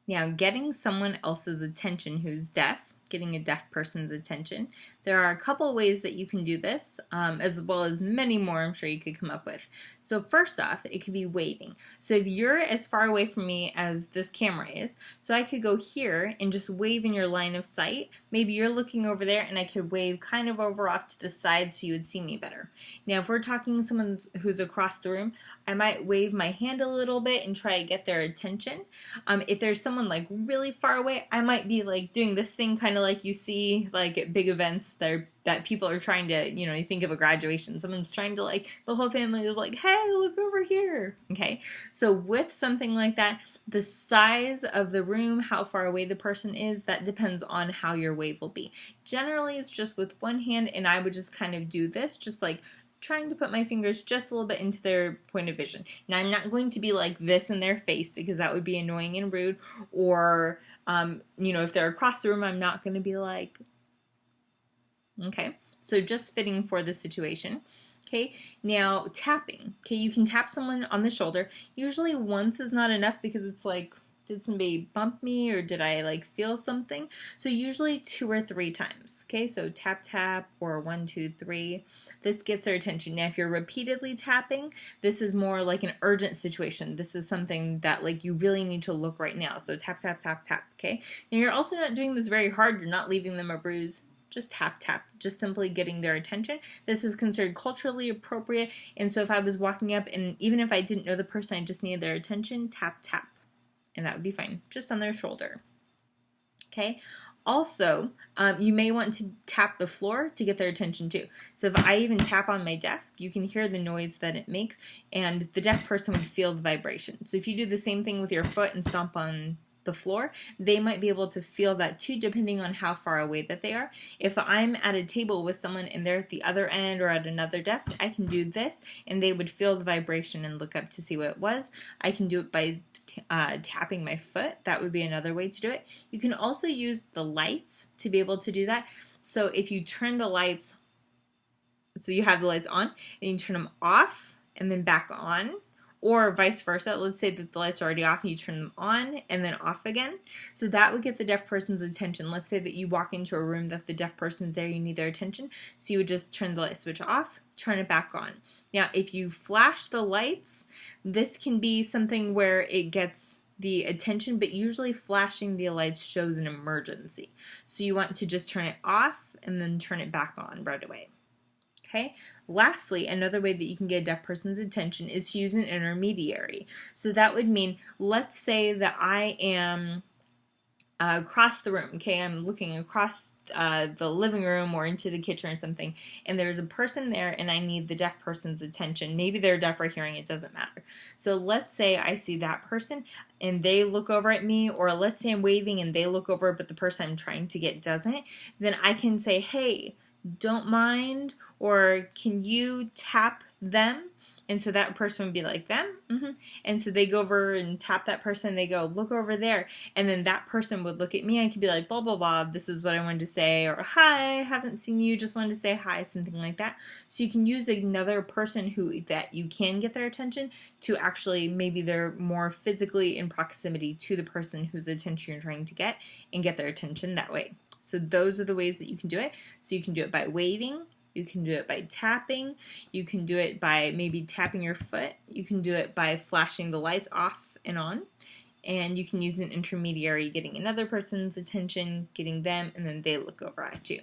Now, getting someone else's attention who's deaf, getting a deaf person's attention, there are a couple ways that you can do this, as well as many more I'm sure you could come up with. So first off, it could be waving. So if you're as far away from me as this camera is, so I could go here and just wave in your line of sight. Maybe you're looking over there and I could wave kind of over off to the side so you would see me better. Now if we're talking to someone who's across the room, I might wave my hand a little bit and try to get their attention. If there's someone like really far away, I might be like doing this thing kind of like you see like at big events that people are trying to, you think of a graduation, someone's trying to like, the whole family is like, hey, look over here. Okay, so with something like that, the size of the room, how far away the person is, that depends on how your wave will be. Generally, it's just with one hand, and I would just kind of do this, just like trying to put my fingers just a little bit into their point of vision. Now, I'm not going to be like this in their face because that would be annoying and rude, or, if they're across the room, I'm not going to be like, okay, so just fitting for the situation. Okay, now tapping. Okay, you can tap someone on the shoulder. Usually once is not enough because it's like, did somebody bump me or did I like feel something? So usually 2 or 3 times. Okay, so tap tap or 1, 2, 3. This gets their attention. Now if you're repeatedly tapping, this is more like an urgent situation. This is something that like you really need to look right now. So tap tap tap tap. Okay, now you're also not doing this very hard. You're not leaving them a bruise. Just tap tap, just simply getting their attention. This is considered culturally appropriate, and so if I was walking up and even if I didn't know the person, I just needed their attention, tap tap, and that would be fine, just on their shoulder. Okay, also you may want to tap the floor to get their attention too. So if I even tap on my desk, you can hear the noise that it makes, and the deaf person would feel the vibration. So if you do the same thing with your foot and stomp on the floor, they might be able to feel that too, depending on how far away that they are. If I'm at a table with someone and they're at the other end or at another desk, I can do this and they would feel the vibration and look up to see what it was. I can do it by tapping my foot. That would be another way to do it. You can also use the lights to be able to do that. So if you turn the lights, so you have the lights on and you turn them off and then back on, or vice versa. Let's say that the lights are already off and you turn them on and then off again. So that would get the deaf person's attention. Let's say that you walk into a room that the deaf person's there, you need their attention. So you would just turn the light switch off, turn it back on. Now, if you flash the lights, this can be something where it gets the attention, but usually flashing the lights shows an emergency. So you want to just turn it off and then turn it back on right away. Okay. Lastly, another way that you can get a deaf person's attention is to use an intermediary. So that would mean, let's say that I am across the room. Okay, I'm looking across the living room or into the kitchen or something, and there's a person there and I need the deaf person's attention. Maybe they're deaf or hearing, it doesn't matter. So let's say I see that person and they look over at me, or let's say I'm waving and they look over but the person I'm trying to get doesn't, then I can say, hey, don't mind, or can you tap them? And so that person would be like, them? And so they go over and tap that person, they go, look over there, and then that person would look at me, I could be like, blah, blah, blah, this is what I wanted to say, or hi, haven't seen you, just wanted to say hi, something like that. So you can use another person that you can get their attention to actually, maybe they're more physically in proximity to the person whose attention you're trying to get, and get their attention that way. So those are the ways that you can do it. So you can do it by waving, you can do it by tapping, you can do it by maybe tapping your foot, you can do it by flashing the lights off and on, and you can use an intermediary, getting another person's attention, getting them, and then they look over at you.